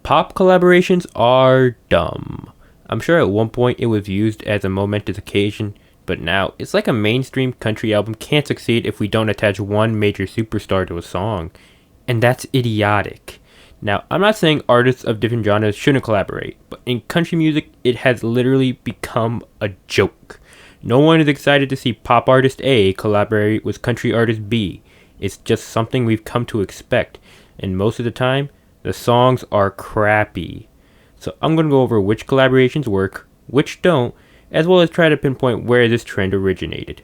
Pop collaborations are dumb. I'm sure at one point it was used as a momentous occasion, but now it's like a mainstream country album can't succeed if we don't attach one major superstar to a song. And that's idiotic. Now, I'm not saying artists of different genres shouldn't collaborate, but in country music, it has literally become a joke. No one is excited to see pop artist A collaborate with country artist B. It's just something we've come to expect, and most of the time, the songs are crappy. So I'm going to go over which collaborations work, which don't, as well as try to pinpoint where this trend originated.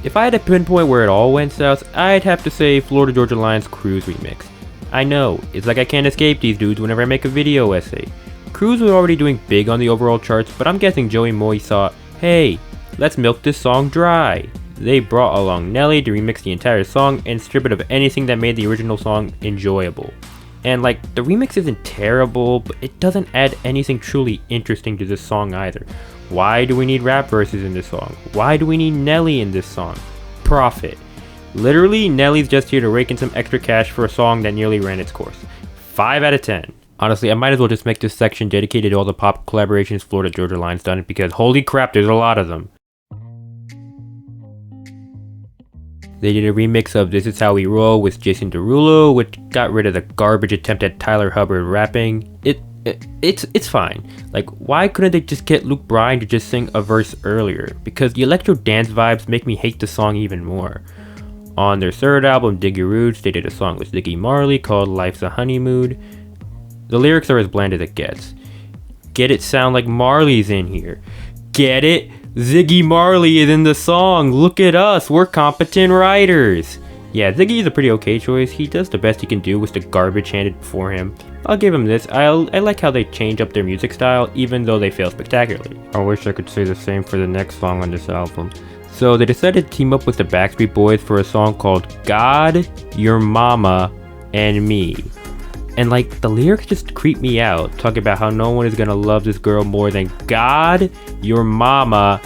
If I had to pinpoint where it all went south, I'd have to say Florida Georgia Line's Cruise remix. I know, it's like I can't escape these dudes whenever I make a video essay. Cruise was already doing big on the overall charts, but I'm guessing Joey Moy thought, hey, let's milk this song dry. They brought along Nelly to remix the entire song and strip it of anything that made the original song enjoyable. And like, the remix isn't terrible, but it doesn't add anything truly interesting to this song either. Why do we need rap verses in this song? Why do we need Nelly in this song? Profit. Literally, Nelly's just here to rake in some extra cash for a song that nearly ran its course. 5 out of 10. Honestly, I might as well just make this section dedicated to all the pop collaborations Florida Georgia Line's done, because holy crap, there's a lot of them. They did a remix of This Is How We Roll with Jason Derulo, which got rid of the garbage attempt at Tyler Hubbard rapping. It's fine. Like, why couldn't they just get Luke Bryan to just sing a verse earlier? Because the electro dance vibes make me hate the song even more. On their third album, Diggy Roots, they did a song with Ziggy Marley called Life's a Honeymoon. The lyrics are as bland as it gets. Get it sound like Marley's in here. Get it? Ziggy Marley is in the song. Look at us, we're competent writers. Yeah, Ziggy is a pretty okay choice. He does the best he can do with the garbage handed before him. I'll give him this. I like how they change up their music style, even though they fail spectacularly. I wish I could say the same for the next song on this album. So they decided to team up with the Backstreet Boys for a song called God, Your Mama, and Me. And like, the lyrics just creep me out, talking about how no one is gonna love this girl more than God, your mama,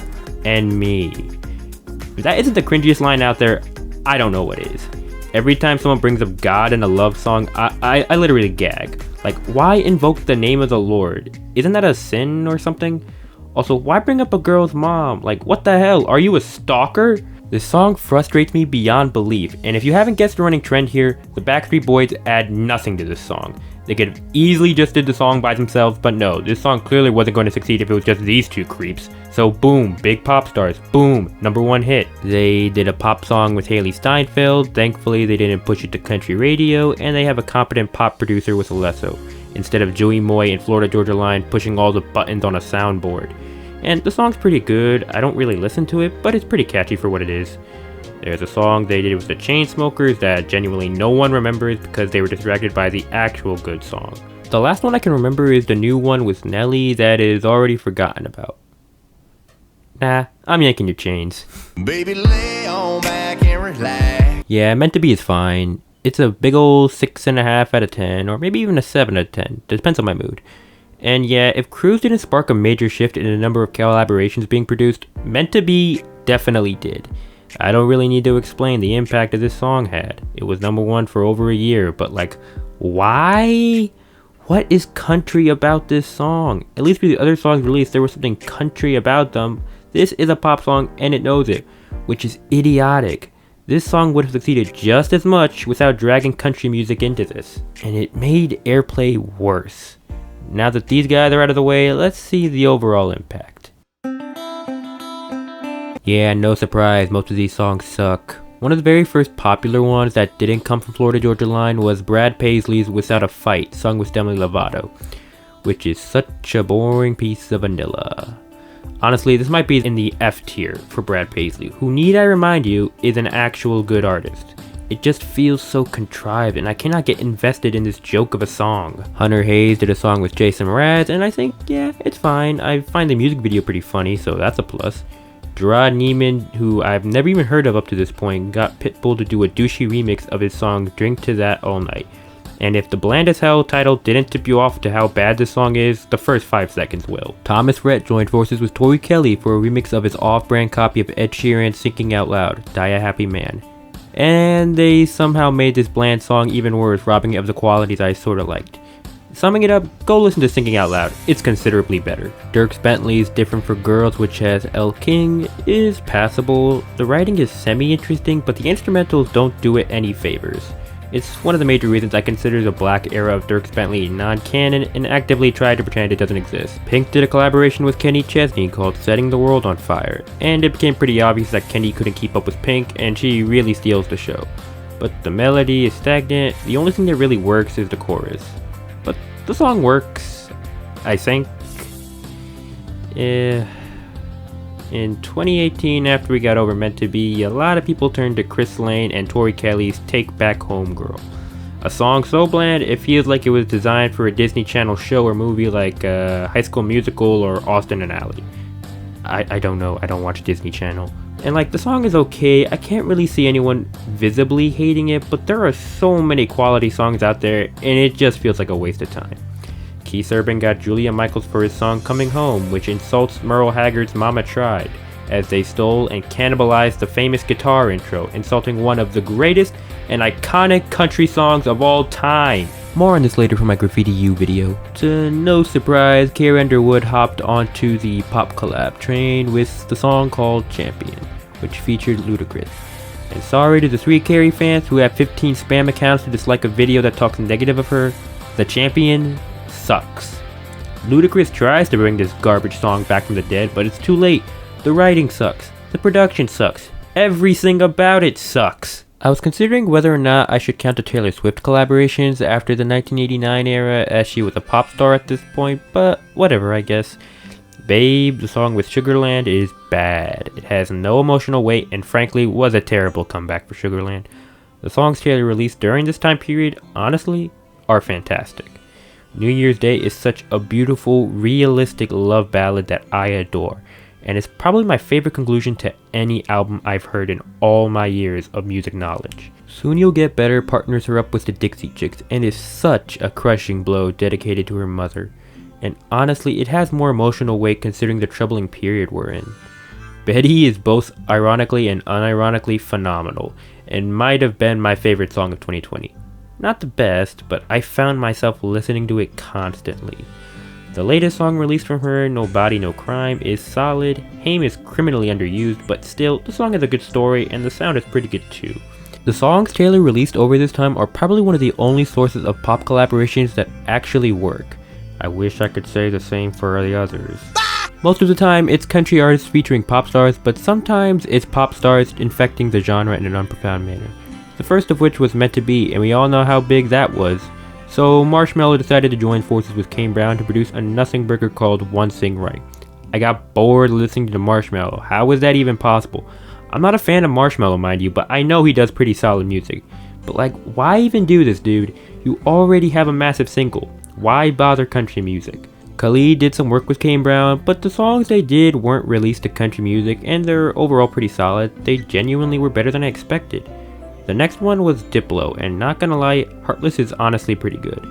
and me. If that isn't the cringiest line out there, I don't know what is. Every time someone brings up God in a love song, I literally gag. Like, why invoke the name of the Lord? Isn't that a sin or something? Also, why bring up a girl's mom? Like, what the hell? Are you a stalker? This song frustrates me beyond belief, and if you haven't guessed the running trend here, the Backstreet Boys add nothing to this song. They could have easily just did the song by themselves, but no, this song clearly wasn't going to succeed if it was just these two creeps. So boom, big pop stars, boom, #1 hit. They did a pop song with Haley Steinfeld, thankfully they didn't push it to country radio, and they have a competent pop producer with Alesso, instead of Joey Moy and Florida Georgia Line pushing all the buttons on a soundboard. And the song's pretty good. I don't really listen to it, but it's pretty catchy for what it is. There's a song they did with the Chainsmokers that genuinely no one remembers because they were distracted by the actual good song. The last one I can remember is the new one with Nelly that is already forgotten about. Nah, I'm yanking your chains. Baby, lay on back and relax. Yeah, Meant to Be is fine. It's a big ol' 6.5 out of 10, or maybe even a 7 out of 10. Depends on my mood. And yeah, if Cruise didn't spark a major shift in the number of collaborations being produced, Meant to Be definitely did. I don't really need to explain the impact that this song had. It was #1 for over a year, but like, why? What is country about this song? At least with the other songs released, there was something country about them. This is a pop song and it knows it, which is idiotic. This song would have succeeded just as much without dragging country music into this, and it made airplay worse. Now that these guys are out of the way, let's see the overall impact. Yeah, no surprise, most of these songs suck. One of the very first popular ones that didn't come from Florida Georgia Line was Brad Paisley's Without a Fight, sung with Demi Lovato, which is such a boring piece of vanilla. Honestly, this might be in the F tier for Brad Paisley, who, need I remind you, is an actual good artist. It just feels so contrived, and I cannot get invested in this joke of a song. Hunter Hayes did a song with Jason Mraz, and I think, yeah, it's fine. I find the music video pretty funny, so that's a plus. Gerard Neiman, who I've never even heard of up to this point, got Pitbull to do a douchey remix of his song Drink to That All Night. And if the Bland as Hell title didn't tip you off to how bad this song is, the first 5 seconds will. Thomas Rhett joined forces with Tori Kelly for a remix of his off-brand copy of Ed Sheeran's Thinking Out Loud, Die a Happy Man. and they somehow made this bland song even worse, robbing it of the qualities I sorta liked. Summing it up, go listen to Singing Out Loud, it's considerably better. Dierks Bentley's Different for Girls, which has Elle King, is passable. The writing is semi-interesting, but the instrumentals don't do it any favors. It's one of the major reasons I consider the black era of Dierks Bentley non-canon and actively try to pretend it doesn't exist. Pink did a collaboration with Kenny Chesney called Setting the World on Fire, and it became pretty obvious that Kenny couldn't keep up with Pink and she really steals the show. But the melody is stagnant, the only thing that really works is the chorus. But the song works, I think. In 2018, after we got over Meant to Be, a lot of people turned to Chris Lane and Tori Kelly's Take Back Home Girl. A song so bland, it feels like it was designed for a Disney Channel show or movie like High School Musical or Austin and Ally. I don't know, I don't watch Disney Channel. And like, the song is okay, I can't really see anyone visibly hating it, but there are so many quality songs out there, and it just feels like a waste of time. Keith Urban got Julia Michaels for his song Coming Home, which insults Merle Haggard's Mama Tried, as they stole and cannibalized the famous guitar intro, insulting one of the greatest and iconic country songs of all time. More on this later from my Graffiti U video. To no surprise, Carrie Underwood hopped onto the pop collab train with the song called Champion, which featured Ludacris. And sorry to the 3 Carrie fans who have 15 spam accounts to dislike a video that talks negative of her, the Champion sucks. Ludacris tries to bring this garbage song back from the dead, but it's too late. The writing sucks. The production sucks. Everything about it sucks. I was considering whether or not I should count the Taylor Swift collaborations after the 1989 era, as she was a pop star at this point, but whatever, I guess. Babe, the song with Sugarland, is bad. It has no emotional weight and frankly was a terrible comeback for Sugarland. The songs Taylor released during this time period, honestly, are fantastic. New Year's Day is such a beautiful, realistic love ballad that I adore, and it's probably my favorite conclusion to any album I've heard in all my years of music knowledge. Soon You'll Get Better partners her up with the Dixie Chicks and is such a crushing blow dedicated to her mother, and honestly it has more emotional weight considering the troubling period we're in. Betty is both ironically and unironically phenomenal, and might have been my favorite song of 2020. Not the best, but I found myself listening to it constantly. The latest song released from her, No Body No Crime, is solid. Haim is criminally underused, but still, the song has a good story and the sound is pretty good too. The songs Taylor released over this time are probably one of the only sources of pop collaborations that actually work. I wish I could say the same for the others. Most of the time, it's country artists featuring pop stars, but sometimes it's pop stars infecting the genre in an unprofound manner. The first of which was Meant to Be, and we all know how big that was. So Marshmello decided to join forces with Kane Brown to produce a nothing burger called One Sing Right. I got bored listening to Marshmello. How was that even possible? I'm not a fan of Marshmello, mind you, but I know he does pretty solid music. But like, why even do this, dude? You already have a massive single. Why bother country music? Khalid did some work with Kane Brown, but the songs they did weren't released to country music, and they're overall pretty solid. They genuinely were better than I expected. The next one was Diplo, and not gonna lie, Heartless is honestly pretty good.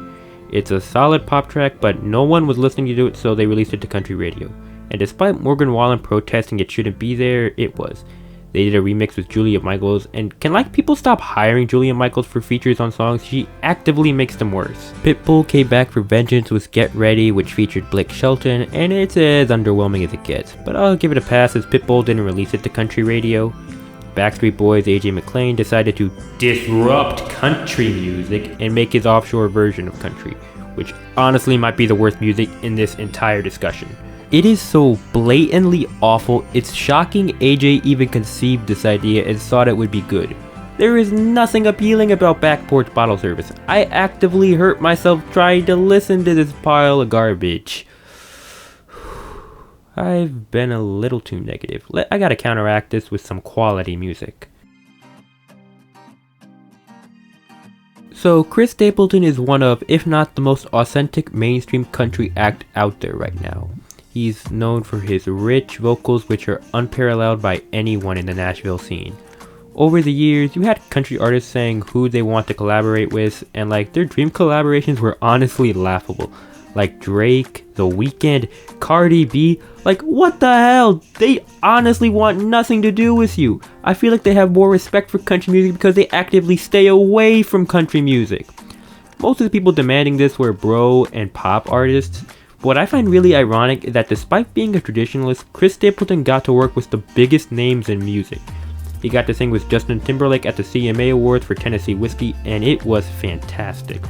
It's a solid pop track, but no one was listening to it, so they released it to country radio. And despite Morgan Wallen protesting it shouldn't be there, it was. They did a remix with Julia Michaels, and can like people stop hiring Julia Michaels for features on songs? She actively makes them worse. Pitbull came back for Vengeance with Get Ready, which featured Blake Shelton, and it's as underwhelming as it gets, but I'll give it a pass as Pitbull didn't release it to country radio. Backstreet Boys' AJ McLean decided to disrupt country music and make his offshore version of country, which honestly might be the worst music in this entire discussion. It is so blatantly awful, it's shocking AJ even conceived this idea and thought it would be good. There is nothing appealing about Back Porch Bottle Service. I actively hurt myself trying to listen to this pile of garbage. I've been a little too negative. I gotta counteract this with some quality music. So Chris Stapleton is one of, if not the most authentic mainstream country act out there right now. He's known for his rich vocals which are unparalleled by anyone in the Nashville scene. Over the years, you had country artists saying who they want to collaborate with, and like their dream collaborations were honestly laughable. like Drake, The Weeknd, Cardi B. Like, what the hell? They honestly want nothing to do with you. I feel like they have more respect for country music because they actively stay away from country music. Most of the people demanding this were bro and pop artists. What I find really ironic is that despite being a traditionalist, Chris Stapleton got to work with the biggest names in music. He got to sing with Justin Timberlake at the CMA Awards for Tennessee Whiskey, and it was fantastic.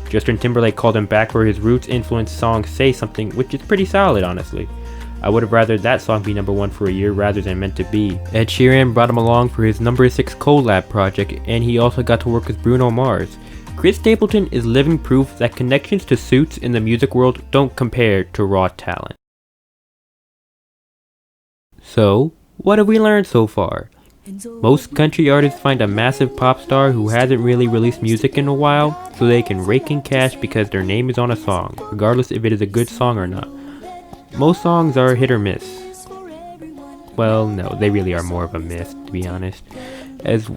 Justin Timberlake called him back for his roots-influenced song Say Something, which is pretty solid, honestly. I would have rather that song be number 1 for a year rather than Meant to Be. Ed Sheeran brought him along for his number 6 collab project, and he also got to work with Bruno Mars. Chris Stapleton is living proof that connections to suits in the music world don't compare to raw talent. So, what have we learned so far? Most country artists find a massive pop star who hasn't really released music in a while, so they can rake in cash because their name is on a song, regardless if it is a good song or not. Most songs are hit or miss. Well, no, they really are more of a miss, to be honest. As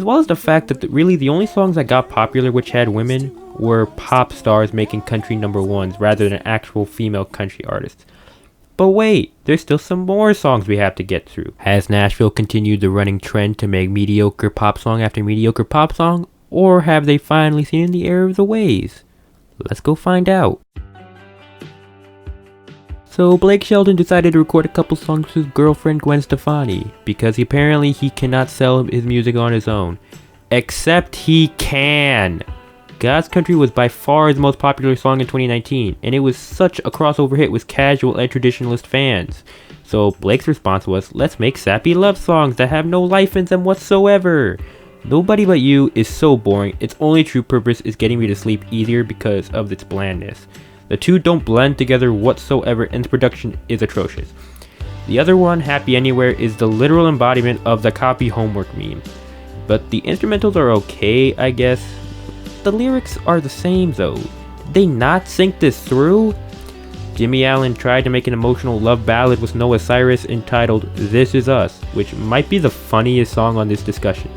well as the fact that really the only songs that got popular which had women were pop stars making country number 1s rather than actual female country artists. But wait, there's still some more songs we have to get through. Has Nashville continued the running trend to make mediocre pop song after mediocre pop song? Or have they finally seen the error of the ways? Let's go find out. So Blake Shelton decided to record a couple songs with his girlfriend Gwen Stefani, because apparently he cannot sell his music on his own. Except he can! God's Country was by far his most popular song in 2019, and it was such a crossover hit with casual and traditionalist fans. So Blake's response was, let's make sappy love songs that have no life in them whatsoever. Nobody But You is so boring, its only true purpose is getting me to sleep easier because of its blandness. The two don't blend together whatsoever and the production is atrocious. The other one, Happy Anywhere, is the literal embodiment of the copy homework meme. But the instrumentals are okay, I guess. The lyrics are the same though. Did they not think this through? Jimmy Allen tried to make an emotional love ballad with Noah Cyrus entitled This Is Us, which might be the funniest song on this discussion.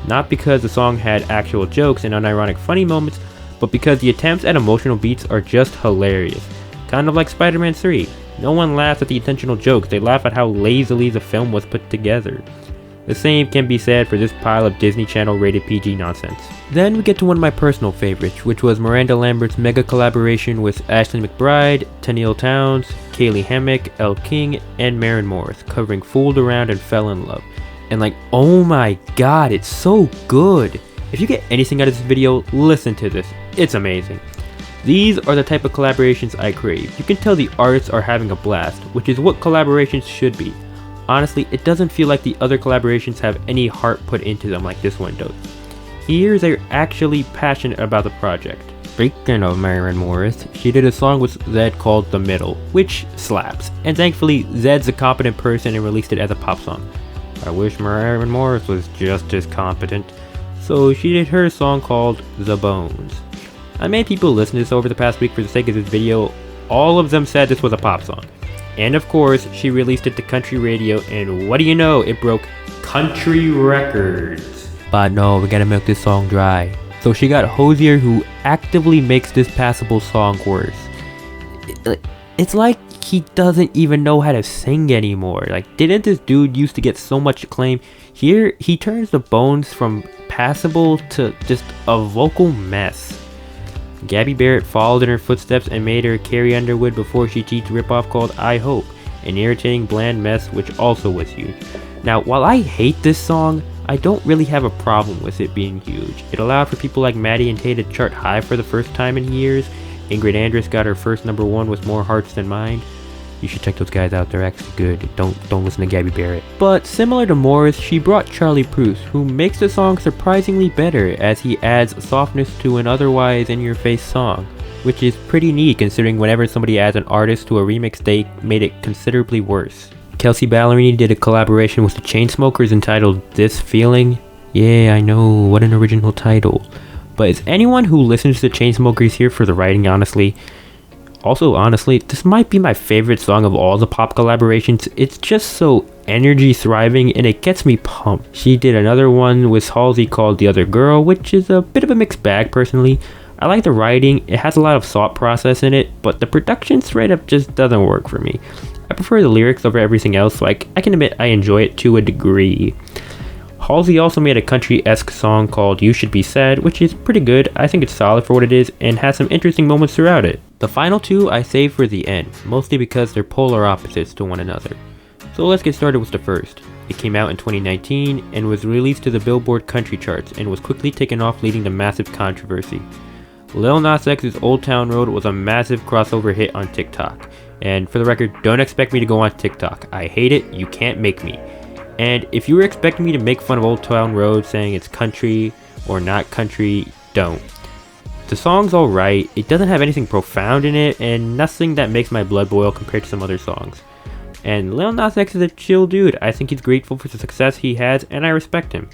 Not because the song had actual jokes and unironic funny moments, but because the attempts at emotional beats are just hilarious. Kind of like Spider-Man 3. No one laughs at the intentional jokes, they laugh at how lazily the film was put together. The same can be said for this pile of Disney Channel rated PG nonsense. Then we get to one of my personal favorites, which was Miranda Lambert's mega collaboration with Ashley McBryde, Tennille Townes, Kaylee Hammack, Elle King, and Maren Morris, covering Fooled Around and Fell in Love. And like, oh my god, it's so good! If you get anything out of this video, listen to this. It's amazing. These are the type of collaborations I crave. You can tell the artists are having a blast, which is what collaborations should be. Honestly, it doesn't feel like the other collaborations have any heart put into them like this one does. Here they're actually passionate about the project. Speaking of Maren Morris, she did a song with Zedd called The Middle, which slaps. And thankfully, Zedd's a competent person and released it as a pop song. I wish Maren Morris was just as competent. So she did her song called The Bones. I made people listen to this over the past week for the sake of this video. All of them said this was a pop song. And of course, she released it to country radio, and what do you know, it broke country records. But no, we gotta milk this song dry. So she got Hosier, who actively makes this passable song worse. It's like he doesn't even know how to sing anymore. Like, didn't this dude used to get so much acclaim? Here, he turns The Bones from passable to just a vocal mess. Gabby Barrett followed in her footsteps and made her Carrie Underwood before she cheats ripoff called I Hope, an irritating bland mess which also was huge. Now, while I hate this song, I don't really have a problem with it being huge. It allowed for people like Maddie and Tay to chart high for the first time in years. Ingrid Andress got her first #1 with More Hearts Than Mine. You should check those guys out, they're actually good. Don't listen to Gabby Barrett. But similar to Morris, she brought Charlie Puth, who makes the song surprisingly better as he adds softness to an otherwise in-your-face song, which is pretty neat considering whenever somebody adds an artist to a remix, they made it considerably worse. Kelsey Ballerini did a collaboration with the Chainsmokers entitled This Feeling. Yeah, I know, what an original title. But is anyone who listens to the Chainsmokers here for the writing, honestly? Also, honestly, this might be my favorite song of all the pop collaborations. It's just so energy thriving and it gets me pumped. She did another one with Halsey called The Other Girl, which is a bit of a mixed bag personally. I like the writing, it has a lot of thought process in it, but the production straight up just doesn't work for me. I prefer the lyrics over everything else, like I can admit I enjoy it to a degree. Halsey also made a country-esque song called You Should Be Sad, which is pretty good. I think it's solid for what it is and has some interesting moments throughout it. The final two I save for the end, mostly because they're polar opposites to one another. So let's get started with the first. It came out in 2019 and was released to the Billboard country charts and was quickly taken off, leading to massive controversy. Lil Nas X's Old Town Road was a massive crossover hit on TikTok. And for the record, don't expect me to go on TikTok. I hate it, you can't make me. And if you were expecting me to make fun of Old Town Road saying it's country or not country, don't. The song's alright, it doesn't have anything profound in it, and nothing that makes my blood boil compared to some other songs. And Lil Nas X is a chill dude. I think he's grateful for the success he has, and I respect him.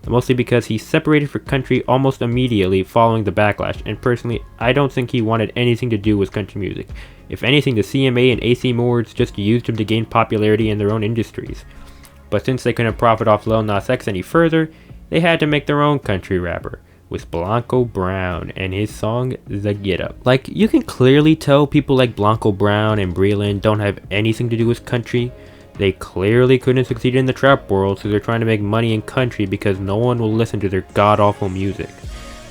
Mostly because he separated from country almost immediately following the backlash, and personally, I don't think he wanted anything to do with country music. If anything, the CMA and AC Awards just used him to gain popularity in their own industries. But since they couldn't profit off Lil Nas X any further, they had to make their own country rapper, with Blanco Brown and his song The Get Up. Like, you can clearly tell people like Blanco Brown and Breland don't have anything to do with country. They clearly couldn't succeed in the trap world, so they're trying to make money in country because no one will listen to their god-awful music.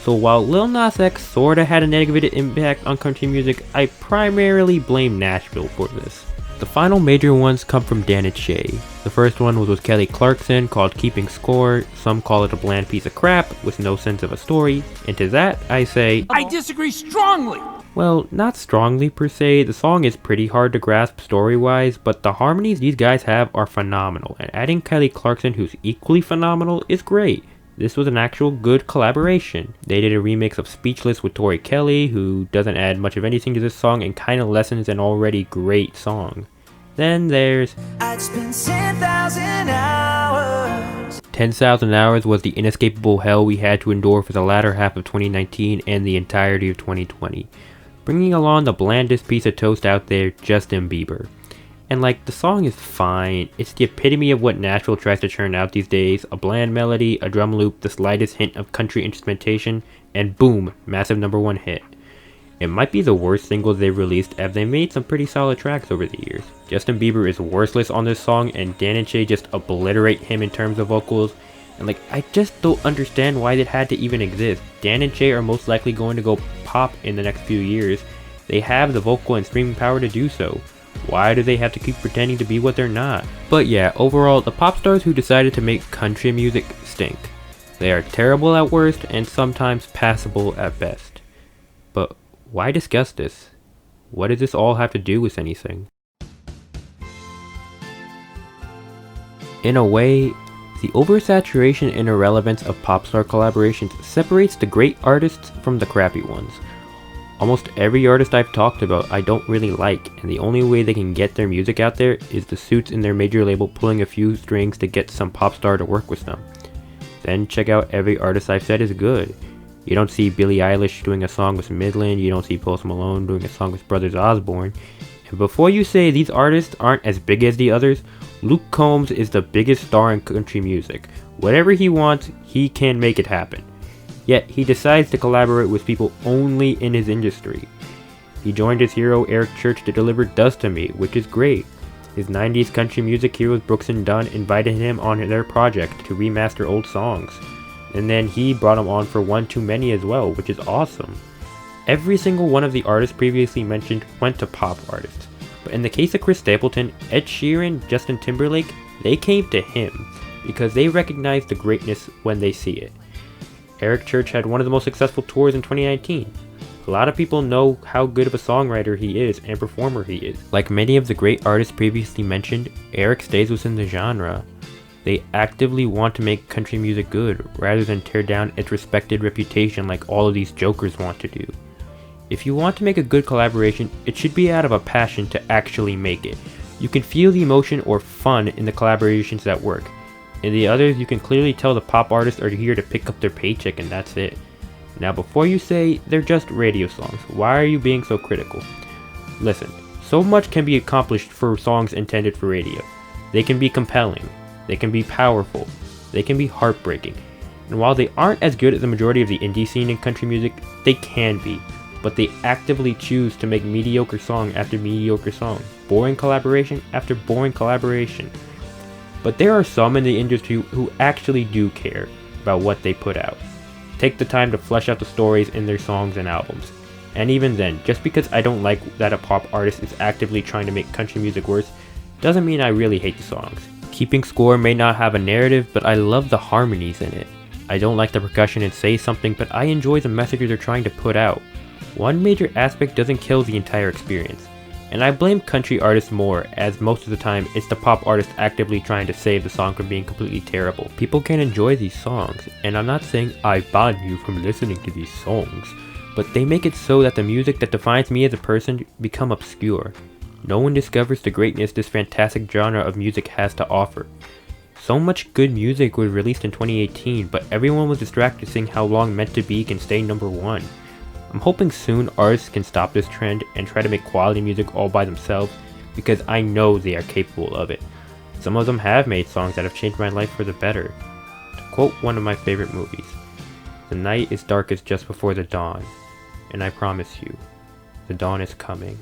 So while Lil Nas X sorta had a negative impact on country music, I primarily blame Nashville for this. The final major ones come from Dan and Shay. The first one was with Kelly Clarkson called Keeping Score. Some call it a bland piece of crap with no sense of a story. And to that, I say, I disagree strongly! Well, not strongly per se. The song is pretty hard to grasp story-wise, but the harmonies these guys have are phenomenal. And adding Kelly Clarkson, who's equally phenomenal, is great. This was an actual good collaboration. They did a remix of Speechless with Tori Kelly, who doesn't add much of anything to this song and kinda lessens an already great song. Then there's I'd spend 10,000 hours. 10,000 hours was the inescapable hell we had to endure for the latter half of 2019 and the entirety of 2020. Bringing along the blandest piece of toast out there, Justin Bieber. And like, the song is fine, it's the epitome of what Nashville tries to churn out these days, a bland melody, a drum loop, the slightest hint of country instrumentation, and boom, massive #1 hit. It might be the worst singles they've released, as they made some pretty solid tracks over the years. Justin Bieber is worthless on this song, and Dan and Shay just obliterate him in terms of vocals, and like, I just don't understand why it had to even exist. Dan and Shay are most likely going to go pop in the next few years. They have the vocal and streaming power to do so. Why do they have to keep pretending to be what they're not? But yeah, overall, the pop stars who decided to make country music stink. They are terrible at worst and sometimes passable at best. But why discuss this? What does this all have to do with anything? In a way, the oversaturation and irrelevance of pop star collaborations separates the great artists from the crappy ones. Almost every artist I've talked about I don't really like, and the only way they can get their music out there is the suits in their major label pulling a few strings to get some pop star to work with them. Then check out every artist I've said is good. You don't see Billie Eilish doing a song with Midland, you don't see Post Malone doing a song with Brothers Osborne. And before you say these artists aren't as big as the others, Luke Combs is the biggest star in country music. Whatever he wants, he can make it happen. Yet, he decides to collaborate with people only in his industry. He joined his hero Eric Church to deliver Dust to Me, which is great. His 90s country music heroes Brooks and Dunn invited him on their project to remaster old songs. And then he brought him on for One Too Many as well, which is awesome. Every single one of the artists previously mentioned went to pop artists. But in the case of Chris Stapleton, Ed Sheeran, Justin Timberlake, they came to him because they recognize the greatness when they see it. Eric Church had one of the most successful tours in 2019. A lot of people know how good of a songwriter he is and performer he is. Like many of the great artists previously mentioned, Eric stays within the genre. They actively want to make country music good, rather than tear down its respected reputation like all of these jokers want to do. If you want to make a good collaboration, it should be out of a passion to actually make it. You can feel the emotion or fun in the collaborations that work. In the others, you can clearly tell the pop artists are here to pick up their paycheck and that's it. Now before you say, they're just radio songs, why are you being so critical? Listen, so much can be accomplished for songs intended for radio. They can be compelling, they can be powerful, they can be heartbreaking. And while they aren't as good as the majority of the indie scene in country music, they can be. But they actively choose to make mediocre song after mediocre song, boring collaboration after boring collaboration. But there are some in the industry who actually do care about what they put out. Take the time to flesh out the stories in their songs and albums. And even then, just because I don't like that a pop artist is actively trying to make country music worse, doesn't mean I really hate the songs. Keeping Score may not have a narrative, but I love the harmonies in it. I don't like the percussion in Say Something, but I enjoy the message they're trying to put out. One major aspect doesn't kill the entire experience. And I blame country artists more, as most of the time it's the pop artist actively trying to save the song from being completely terrible. People can enjoy these songs, and I'm not saying I ban you from listening to these songs, but they make it so that the music that defines me as a person become obscure. No one discovers the greatness this fantastic genre of music has to offer. So much good music was released in 2018, but everyone was distracted seeing how long Meant to Be can stay number one. I'm hoping soon artists can stop this trend and try to make quality music all by themselves, because I know they are capable of it. Some of them have made songs that have changed my life for the better. To quote one of my favorite movies, "The night is darkest just before the dawn, and I promise you, the dawn is coming."